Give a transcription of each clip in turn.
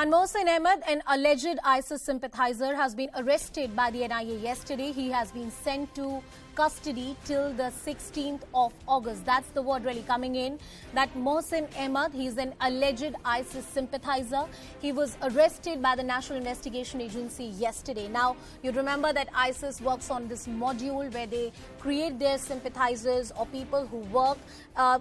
And Mohsin Ahmad, an alleged ISIS sympathizer, has been arrested by the NIA yesterday. He has been sent to custody till the 16th of August. That's the word really coming in, that Mohsin Ahmad, he's an alleged ISIS sympathizer. He was arrested by the National Investigation Agency yesterday. Now, you remember that ISIS works on this module where they create their sympathizers or people who work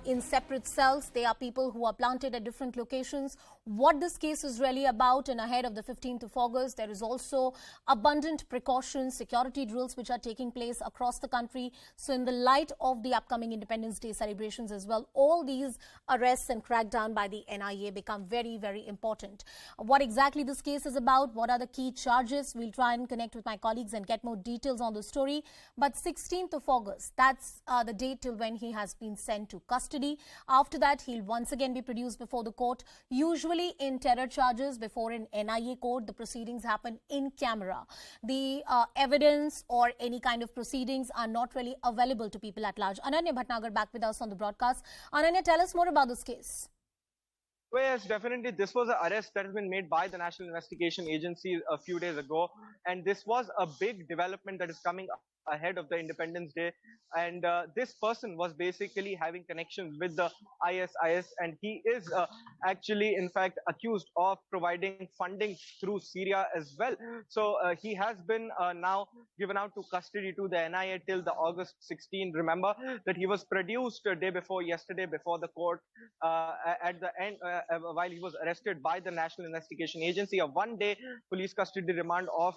in separate cells. They are people who are planted at different locations. What this case is really about, and ahead of the 15th of August, there is also abundant precautions, security drills which are taking place across the country. So in the light of the upcoming Independence Day celebrations as well, all these arrests and crackdown by the NIA become very, very important. What exactly this case is about, what are the key charges, we'll try and connect with my colleagues and get more details on the story. But 16th of August, that's the date till when he has been sent to custody. After that, he'll once again be produced before the court. Usually in terror charges before an NIA court, the proceedings happen in camera. The evidence or any kind of proceedings are not really available to people at large. Ananya Bhatnagar back with us on the broadcast. Ananya, tell us more about this case. Well, yes, definitely. This was an arrest that has been made by the National Investigation Agency a few days ago. And this was a big development that is coming ahead of the Independence Day. And this person was basically having connections with the ISIS, and he is actually, in fact, accused of providing funding through Syria as well. So he has been now given out to custody to the NIA till the August 16. Remember that he was produced a day before yesterday before the court at the end while he was arrested by the National Investigation Agency. A one-day police custody remand of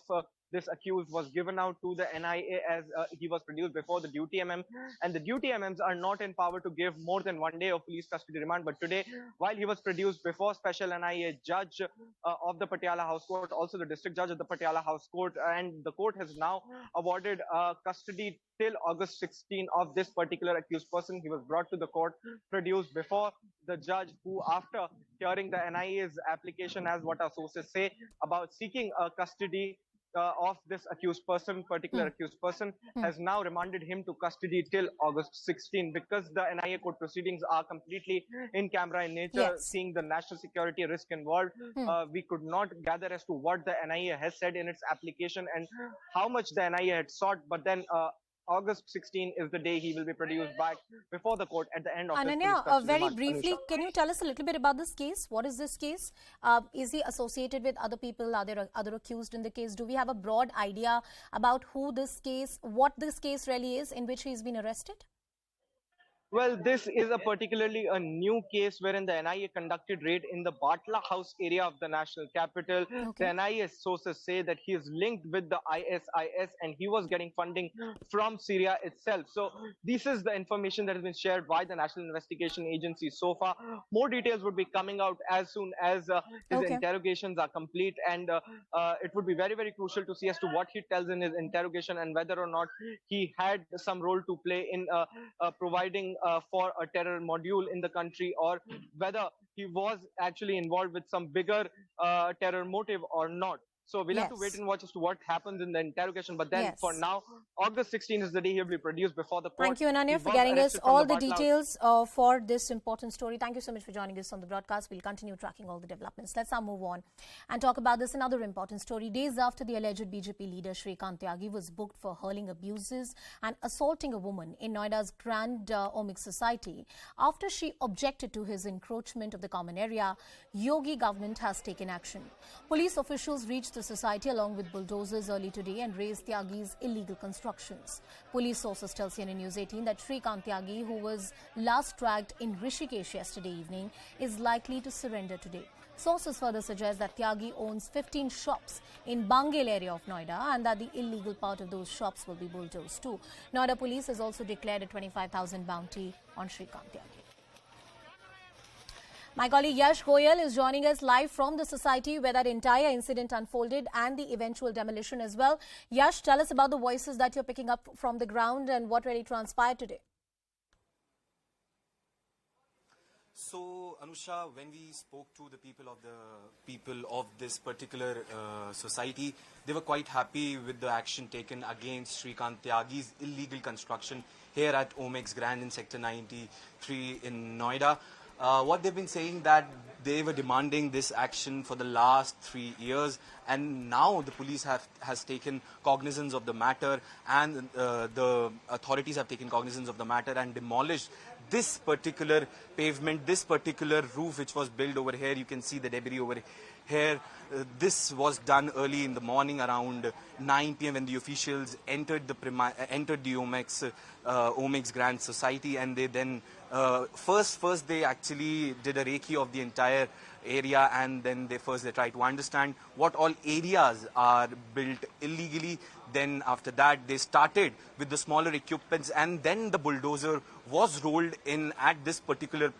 this accused was given out to the NIA as he was produced before the duty MM, and the duty MMs are not in power to give more than 1 day of police custody remand. But today, while he was produced before special NIA judge of the Patiala House Court, also the district judge of the Patiala House Court, and the court has now awarded custody till August 16 of this particular accused person. He was brought to the court, produced before the judge, who, after hearing the NIA's application, as what our sources say, about seeking custody of this accused person, accused person, has now remanded him to custody till August 16, because the NIA court proceedings are completely in camera in nature, seeing the national security risk involved. We could not gather as to what the NIA has said in its application and how much the NIA had sought, but then August 16 is the day he will be produced back before the court at the end of Ananya, very briefly, can you tell us a little bit about this case? What is this case? Is he associated with other people? Are there other accused in the case? Do we have a broad idea about who this case, what this case really is in which he's been arrested? Well, this is a particularly a new case wherein the NIA conducted raid in the Batla house area of the national capital. The NIA sources say that he is linked with the ISIS and he was getting funding from Syria itself. So this is the information that has been shared by the National Investigation Agency so far. More details would be coming out as soon as his interrogations are complete, and it would be very, very crucial to see as to what he tells in his interrogation and whether or not he had some role to play in providing for a terror module in the country, or whether he was actually involved with some bigger terror motive or not. So we'll have to wait and watch as to what happens in the interrogation. But then for now, August 16 is the day he will be produced before the court. Thank you, Ananya, for getting us all the details for this important story. Thank you so much for joining us on the broadcast. We'll continue tracking all the developments. Let's now move on and talk about this another important story. Days after the alleged BJP leader Shrikant Tyagi was booked for hurling abuses and assaulting a woman in Noida's Grand Omic Society, after she objected to his encroachment of the common area, Yogi government has taken action. Police officials reached the society along with bulldozers early today and raised Tyagi's illegal constructions. Police sources tell CNN News 18 that Shrikant Tyagi, who was last dragged in Rishikesh yesterday evening, is likely to surrender today. Sources further suggest that Tyagi owns 15 shops in Bangel area of Noida and that the illegal part of those shops will be bulldozed too. Noida police has also declared a 25,000 bounty on Shrikant Tyagi. My colleague Yash Goyal is joining us live from the society where that entire incident unfolded and the eventual demolition as well. Yash, tell us about the voices that you're picking up from the ground and what really transpired today. So, Anusha, when we spoke to the people of this particular society, they were quite happy with the action taken against Shrikant Tyagi's illegal construction here at Omex Grand in Sector 93 in Noida. What they've been saying that They were demanding this action for the last 3 years, and now the police has taken cognizance of the matter, and the authorities have taken cognizance of the matter and demolished this particular pavement, this particular roof which was built over here. You can see the debris over here. This was done early in the morning around 9 p.m. when the officials entered the Omex Grand Society, and they then first they actually did a recce of the entire area, and then they tried to understand what all areas are built illegally. Then after that they started with the smaller equipments, and then the bulldozer was rolled in at this particular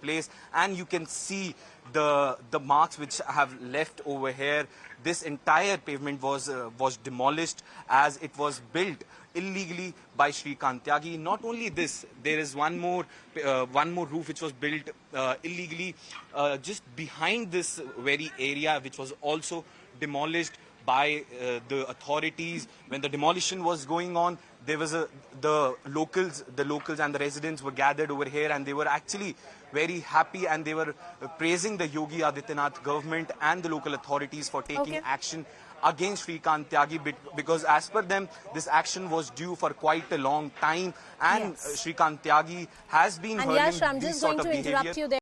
place, and you can see the marks which have left over here. This entire pavement was demolished as it was built illegally by Shrikant Tyagi. Not only this, there is one more roof which was built illegally just behind this very area, which was also demolished by the authorities. When the demolition was going on, there was the locals and the residents were gathered over here, and they were actually very happy, and they were praising the Yogi Adityanath government and the local authorities for taking action against Shrikant Tyagi, because as per them, this action was due for quite a long time, and Shrikant Tyagi has been hurling Yash, I'm this just sort going of to behavior. interrupt you there.